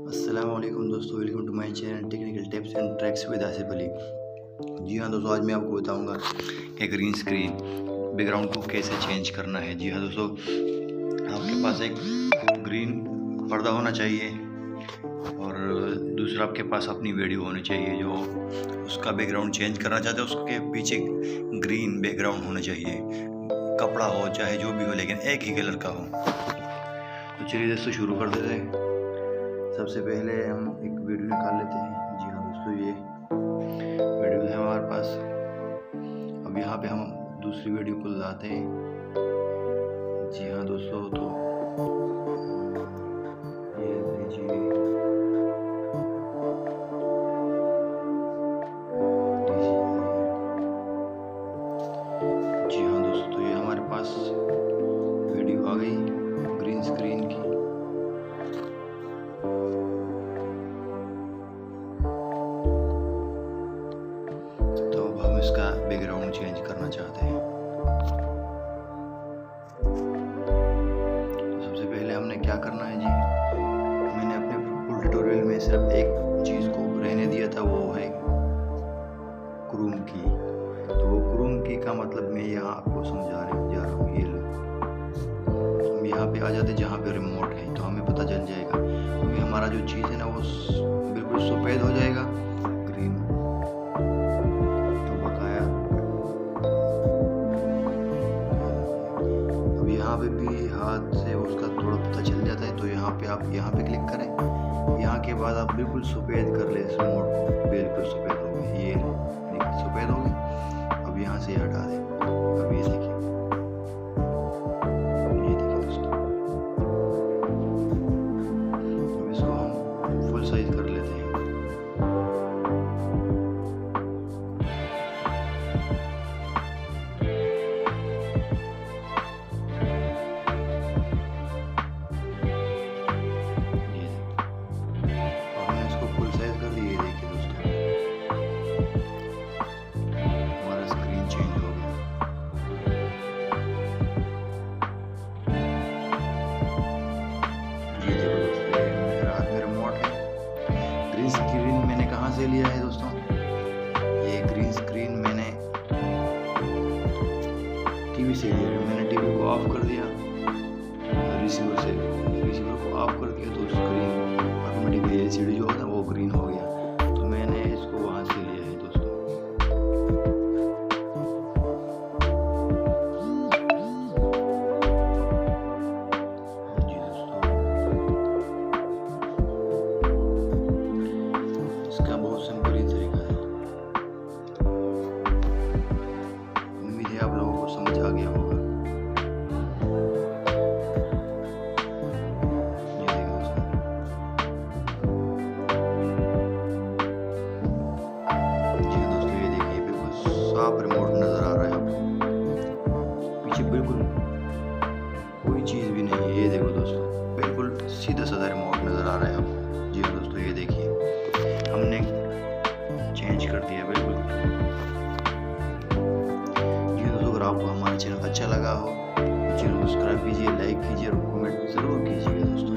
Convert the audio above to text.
अस्सलामुअलैकुम दोस्तों, welcome to my channel technical tips and tricks with Asif Ali. जी हाँ दोस्तों, आज मैं आपको बताऊंगा कि ग्रीन स्क्रीन बैकग्राउंड को कैसे चेंज करना है। जी हाँ दोस्तों, आपके पास एक ग्रीन पर्दा होना चाहिए और दूसरा आपके पास अपनी वीडियो होनी चाहिए। जो उसका बैकग्राउंड चेंज करना चाहते हैं उसके पीछे ग्रीन बैकग्राउंड होना चाहिए, कपड़ा हो चाहे जो भी हो, लेकिन एक ही कलर का हो। तो चलिए दोस्तों शुरू कर देते हैं। सबसे पहले हम एक वीडियो निकाल लेते हैं। जी हाँ दोस्तों, ये वीडियो है हमारे पास। अब यहाँ पे हम दूसरी वीडियो को लाते हैं। जी हाँ दोस्तों, तो ये लीजिए, जी हाँ दोस्तों, तो ये हमारे पास वीडियो आ गई ग्रीन स्क्रीन की। इसका बैकग्राउंड चेंज करना चाहते हैं। तो सबसे पहले हमने क्या करना है जी, मैंने अपने फुल ट्यूटोरियल में सिर्फ एक चीज़ को रहने दिया था, वो है क्रोम की। तो वो क्रोम की का मतलब मैं यहाँ आपको समझा जा रहा हूँ। ये लो, हम यहाँ पे आ जाते जहाँ पे रिमोट है, तो हमें पता चल जाएगा क्योंकि हमारा जो चीज़ है ना वो बिल्कुल सफ़ेद हो जाएगा, ग्रीन। यहाँ पे भी हाथ से उसका थोड़ा पता चल जाता है। तो यहाँ पे आप यहाँ पे क्लिक करें। यहाँ के बाद आप बिल्कुल सफ़ेद कर ले रिमोट को, बिल्कुल सफ़ेद हो गई, ये सफ़ेद हो गई। अब यहाँ से हटा दें। अब ये देखिए, दोस्तों, अब इसको हम फुल साइज कर लेते हैं। ग्रीन स्क्रीन मैंने कहाँ से लिया है दोस्तों? ये ग्रीन स्क्रीन मैंने टीवी से लिया है। मैंने टीवी को ऑफ कर दिया, रिसीवर को ऑफ कर दिया, तो स्क्रीन ऑटोमेटिकली एलसीडी जो होता है वो ग्रीन हो गया। तो मैंने इसको वहाँ से लिया है दोस्तों। जी दोस्तों, इसका बहुत सिंपल ही तरीका है। उम्मीद है आप लोगों को समझ आ गया होगा। साफ रिमोट नजर आ रहा है आपको, पीछे बिल्कुल कोई चीज़ भी नहीं है। ये देखो दोस्तों, बिल्कुल सीधा साधा रिमोट नजर आ रहा है आपको। जी हाँ दोस्तों, ये देखिए हमने चेंज कर दिया बिल्कुल। जी दोस्तों, अगर आपको हमारा चैनल अच्छा लगा हो तो चैनल को सब्सक्राइब कीजिए, लाइक कीजिए और कमेंट ज़रूर कीजिएगा दोस्तों।